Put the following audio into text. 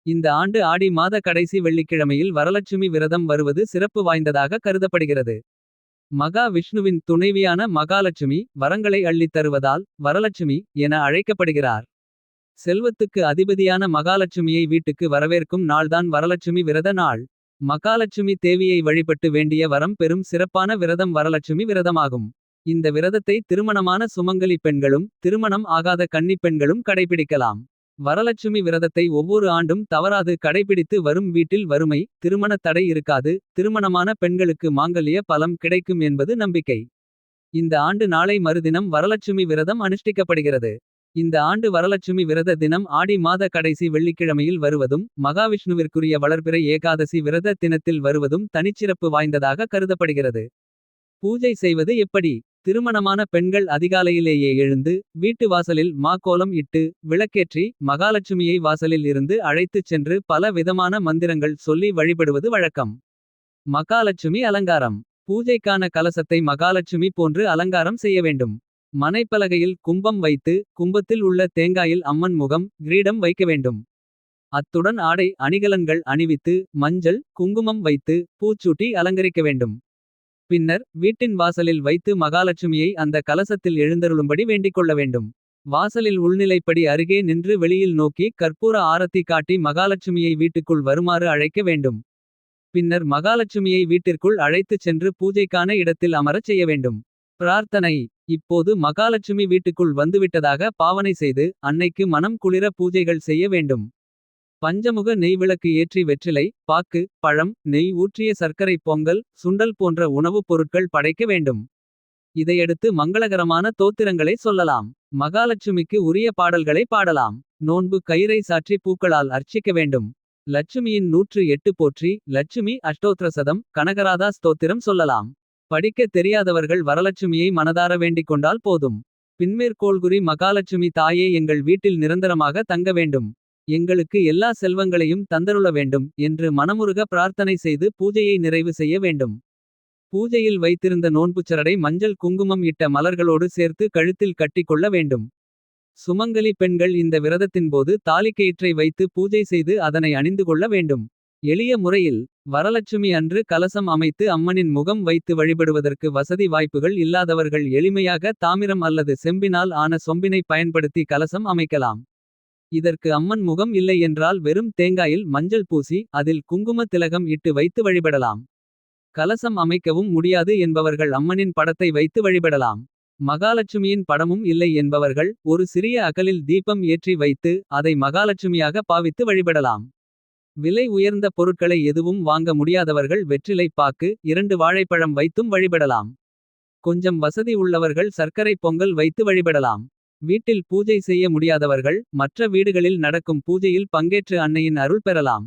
இந்த ஆண்டு ஆடி மாத கடைசி வெள்ளிக்கிழமையில் வரலட்சுமி விரதம் வருவது சிறப்பு வாய்ந்ததாக கருதப்படுகிறது. மகா விஷ்ணுவின் துணைவியான மகாலட்சுமி வரங்களை அள்ளித் தருவதால் வரலட்சுமி என அழைக்கப்படுகிறார். செல்வத்துக்கு அதிபதியான மகாலட்சுமியை வீட்டுக்கு வரவேற்கும் நாள்தான் வரலட்சுமி விரத நாள். மகாலட்சுமி தேவியை வழிபட்டு வேண்டிய வரம் பெறும் சிறப்பான விரதம் வரலட்சுமி விரதமாகும். இந்த விரதத்தை திருமணமான சுமங்கலி பெண்களும் திருமணம் ஆகாத கன்னிப் பெண்களும் கடைபிடிக்கலாம். வரலட்சுமி விரதத்தை ஒவ்வொரு ஆண்டும் தவறாது கடைபிடித்து வரும் வீட்டில் வறுமை திருமணத் தடை இருக்காது. திருமணமான பெண்களுக்கு மாங்கல்ய பலம் கிடைக்கும் என்பது நம்பிக்கை. இந்த ஆண்டு நாளை மறுதினம் வரலட்சுமி விரதம் அனுஷ்டிக்கப்படுகிறது. இந்த ஆண்டு வரலட்சுமி விரத தினம் ஆடி மாத கடைசி வெள்ளிக்கிழமையில் வருவதும் மகாவிஷ்ணுவிற்குரிய வளர்பிறை ஏகாதசி விரத தினத்தில் வருவதும் தனிச்சிறப்பு வாய்ந்ததாக கருதப்படுகிறது. பூஜை செய்வது எப்படி? திருமணமான பெண்கள் அதிகாலையிலேயே எழுந்து வீட்டு வாசலில் கோலம் இட்டு விளக்கேற்றி மகாலட்சுமியை வாசலில் இருந்து அழைத்துச் சென்று பல விதமான மந்திரங்கள் சொல்லி வழிபடுவது வழக்கம். மகாலட்சுமி அலங்காரம். பூஜைக்கான கலசத்தை மகாலட்சுமி போன்று அலங்காரம் செய்ய வேண்டும். மனைப்பலகையில் கும்பம் வைத்து கும்பத்தில் உள்ள தேங்காயில் அம்மன் முகம் கிரீடம் வைக்க வேண்டும். அத்துடன் ஆடை அணிகலன்கள் அணிவித்து மஞ்சள் குங்குமம் வைத்து பூச்சூட்டி அலங்கரிக்க வேண்டும். பின்னர் வீட்டின் வாசலில் வைத்து மகாலட்சுமியை அந்த கலசத்தில் எழுந்தருளும்படி வேண்டிக் கொள்ள வேண்டும். வாசலில் உள்நிலைப்படி அருகே நின்று வெளியில் நோக்கி கற்பூர ஆரத்தி காட்டி மகாலட்சுமியை வீட்டுக்குள் வருமாறு அழைக்க வேண்டும். பின்னர் மகாலட்சுமியை வீட்டிற்குள் அழைத்துச் சென்று பூஜைக்கான இடத்தில் அமரச் செய்ய வேண்டும். பிரார்த்தனை. இப்போது மகாலட்சுமி வீட்டுக்குள் வந்துவிட்டதாக பாவனை செய்து அன்னைக்கு மனம் குளிர பூஜைகள் செய்ய வேண்டும். பஞ்சமுக நெய் விளக்கு ஏற்றி வெற்றிலை பாக்கு பழம் நெய் ஊற்றிய சர்க்கரை பொங்கல் சுண்டல் போன்ற உணவுப் பொருட்கள் படைக்க வேண்டும். இதையடுத்து மங்களகரமான தோத்திரங்களை சொல்லலாம். மகாலட்சுமிக்கு உரிய பாடல்களை பாடலாம். நோன்பு கயிறை சாற்றி பூக்களால் அர்ச்சிக்க வேண்டும். லட்சுமியின் 108 போற்றி லட்சுமி அஷ்டோத்திரசதம் கனகராதா ஸ்தோத்திரம் சொல்லலாம். படிக்க தெரியாதவர்கள் வரலட்சுமியை மனதார வேண்டிக் கொண்டால் போதும். பின்மேற்கோள்குறி மகாலட்சுமி தாயே எங்கள் வீட்டில் நிரந்தரமாக தங்க வேண்டும். எங்களுக்கு எல்லா செல்வங்களையும் தந்தருள வேண்டும் என்று மனமுருக பிரார்த்தனை செய்து பூஜையை நிறைவு செய்ய வேண்டும். பூஜையில் வைத்திருந்த நோன்புச்சரடை மஞ்சள் குங்குமம் இட்ட மலர்களோடு சேர்த்து கழுத்தில் கட்டி கொள்ள வேண்டும். சுமங்கலி பெண்கள் இந்த விரதத்தின்போது தாலிக்கயிற்றை வைத்து பூஜை செய்து அதனை அணிந்து கொள்ள வேண்டும். எளிய முறையில் வரலட்சுமி அன்று கலசம் அமைத்து அம்மனின் முகம் வைத்து வழிபடுவதற்கு வசதி வாய்ப்புகள் இல்லாதவர்கள் எளிமையாக தாமிரம் அல்லது செம்பினால் ஆன சொம்பினை பயன்படுத்தி கலசம் அமைக்கலாம். இதற்கு அம்மன் முகம் இல்லை என்றால் வெறும் தேங்காயில் மஞ்சள் பூசி அதில் குங்கும திலகம் இட்டு வைத்து வழிபடலாம். கலசம் அமைக்கவும் முடியாது என்பவர்கள் அம்மனின் படத்தை வைத்து வழிபடலாம். மகாலட்சுமியின் படமும் இல்லை என்பவர்கள் ஒரு சிறிய அகலில் தீபம் ஏற்றி வைத்து அதை மகாலட்சுமியாக பாவித்து வழிபடலாம். விலை உயர்ந்த பொருட்களை எதுவும் வாங்க முடியாதவர்கள் வெற்றிலை பாக்கு 2 வாழைப்பழம் வைத்தும் வழிபடலாம். கொஞ்சம் வசதி உள்ளவர்கள் சர்க்கரை பொங்கல் வைத்து வழிபடலாம். வீட்டில் பூஜை செய்ய முடியாதவர்கள் மற்ற வீடுகளில் நடக்கும் பூஜையில் பங்கேற்று அன்னையின் அருள் பெறலாம்.